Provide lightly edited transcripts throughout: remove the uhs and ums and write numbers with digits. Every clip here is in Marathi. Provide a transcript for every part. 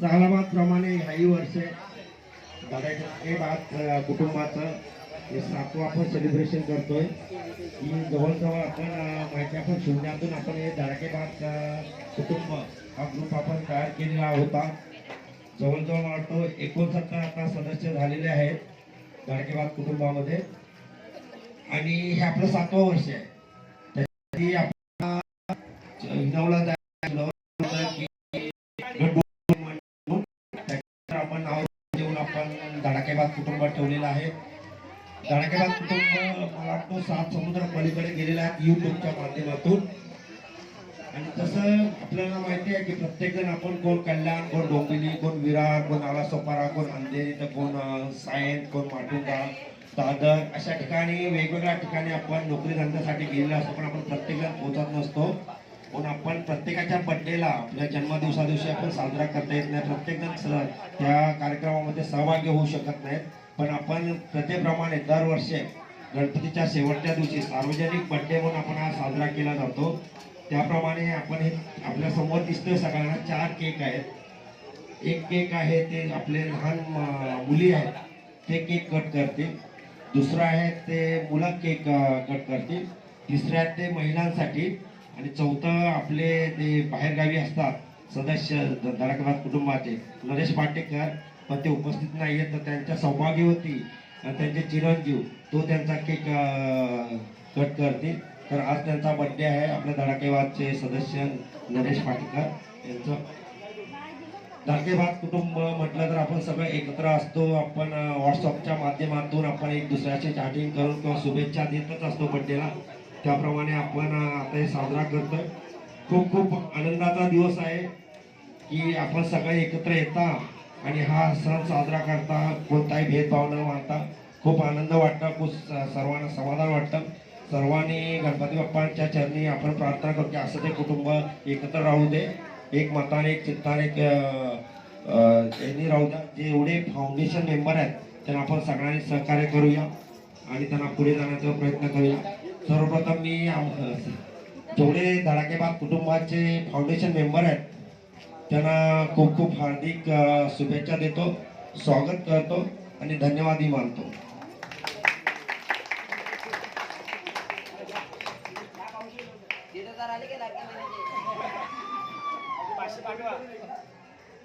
सालाबादप्रमाणे ह्याही वर्ष धडाके बाद कुटुंबाचं हे 7वं आपण सेलिब्रेशन करतोय की जवळजवळ आपण माहिती आपण शून्यातून आपण हे धडाके बाद कुटुंब हा ग्रुप आपण तयार केलेला होता. जवळजवळ वाटतो 69 आता सदस्य झालेले आहेत धडाके बाद कुटुंबामध्ये आणि हे आपलं 7वं वर्ष आहे. त्याची आपण हिनवला आपण नाव देऊन आपण धडाकेबाज कुटुंब ठेवलेलं आहे. धडाकेबाज कुटुंब मला वाटतं 7 समुद्र पलीकडे गेलेला आहे युट्यूबच्या माध्यमातून. आणि तसं आपल्याला माहिती आहे की प्रत्येक जण आपण कोण कल्याण, कोण डोंबिवली, कोण विरार, कोण आलासोपारा, कोण अंधेरी, तर कोण सायन, कोण माटुंगा, दादर अशा ठिकाणी वेगवेगळ्या ठिकाणी आपण नोकरी धंद्यासाठी गेलेलो असतो. पण आपण प्रत्येक जण पोहोचत नसतो. पण आपण प्रत्येकाच्या बर्थडेला आपल्या जन्मदिवसा दिवशी आपण साजरा करता येत नाही. प्रत्येक जण त्या कार्यक्रमामध्ये सहभागी होऊ शकत नाहीत. पण आपण प्रथेप्रमाणे दरवर्षी गणपतीच्या शेवटच्या दिवशी सार्वजनिक बर्थडे म्हणून आपण हा साजरा केला जातो. त्याप्रमाणे आपण हे आपल्या समोर दिसतोय सगळ्यांना 4 केक आहेत. एक केक आहे ते आपले लहान मुली आहेत ते केक कट करतील. दुसरा आहे ते मुलं केक कट करतील. तिसरं आहे ते महिलांसाठी आणि चौथं आपले ते बाहेरगावी असतात सदस्य धडाकेबाज कुटुंबाचे नरेश पाटेकर, पण ते उपस्थित नाही आहेत. तर त्यांच्या सौभाग्यवती त्यांचे चिरंजीव तो त्यांचा केक कट करतील. तर आज त्यांचा बर्थडे आहे. आपल्या धडाकेबाजचे सदस्य नरेश पाटेकर यांचं. धडाकेबाज कुटुंब म्हटलं तर आपण सगळं एकत्र असतो. आपण व्हॉट्सअपच्या माध्यमातून आपण एक दुसऱ्याची चॅटिंग करून किंवा शुभेच्छा देतच असतो बर्थडेला. त्याप्रमाणे आपण आता हे साजरा करतोय. खूप खूप आनंदाचा दिवस आहे की आपण सगळे एकत्र येता आणि हा सण साजरा करता. कोणताही भेदभाव न मानता खूप आनंद वाटतं. खूप सर्वांना समाधान वाटतं. सर्वांनी गणपती बाप्पांच्या चरणी आपण प्रार्थना करतो की असं ते कुटुंब एकत्र राहू दे, एक मताने एक चित्ताने यांनी राहू द्या. जे एवढे फाउंडेशन मेंबर आहेत त्यांना आपण सगळ्यांनी सहकार्य करूया आणि त्यांना पुढे जाण्याचा प्रयत्न करूया. सर्वप्रथम मी जेवढे धडाकेबाज कुटुंबाचे फाउंडेशन मेंबर आहेत त्यांना खूप खूप हार्दिक शुभेच्छा देतो, स्वागत करतो आणि धन्यवादही मानतो.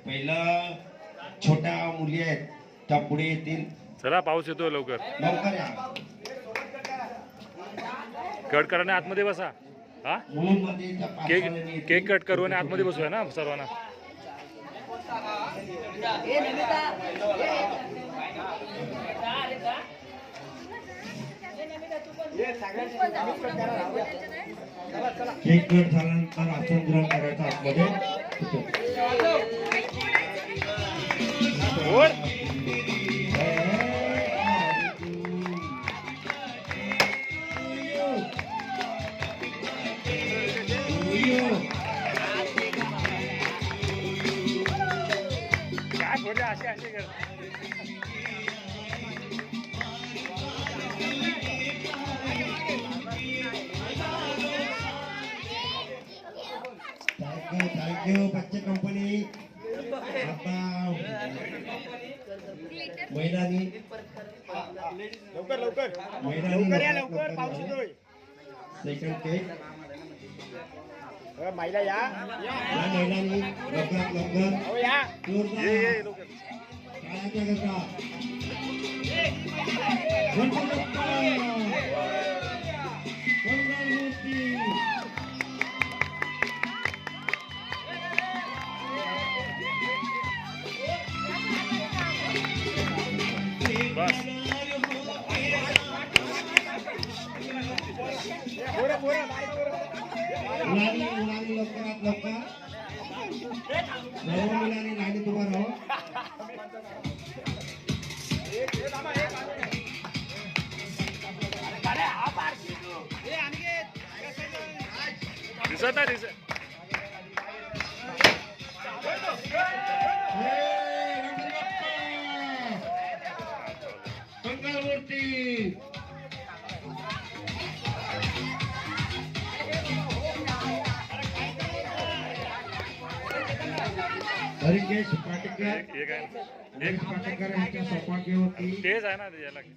पहिलं छोट्या मुली आहेत त्या पुढे येतील. चला पाऊस येतोय, लवकर लवकर या. कट करा आणि आतमध्ये बसा. हा केक कट करू आणि आतमध्ये बसूया ना सर्वांना. केक कट झाल्यानंतर आसन ग्रहण करायचं आतमध्ये. काय बोलले असे असे कर. थँक्यू बच्चे कंपनी. आता महिलांनी लवकर लवकर महिलांनी या, लवकर पाऊस येतोय. सेकंड केक महिला या महिलांनी लवकर लवकर हो या जोरदार लवकर. टाळ्या गजरा. बस मुलांनी लवकरात लवकर सर्व मुलांनी लाईनीत उभा राहा. दिसत आहे दिसत. मंगळमूर्ती हरी मंगेश पाटेकर एक आहे ना. मंगेश पाटेकर यांच्या सौभाग्यवती तेच आहे ना याला आणि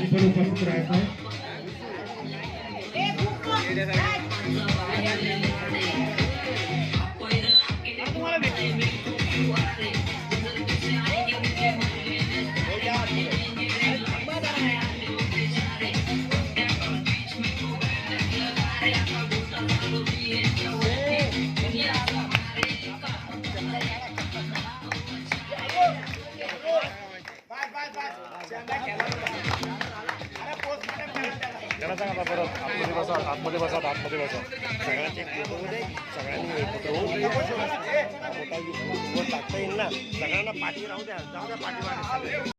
पण उपस्थित राहायचं आहे. त्याला सांगा आता परत आतमध्ये बसा आतमध्ये बसा आतमध्ये बसा सगळ्यांनी एकत्र होऊन टाकता येईल ना सगळ्यांना पाठी राहू द्या जाऊ द्या पाठीमागे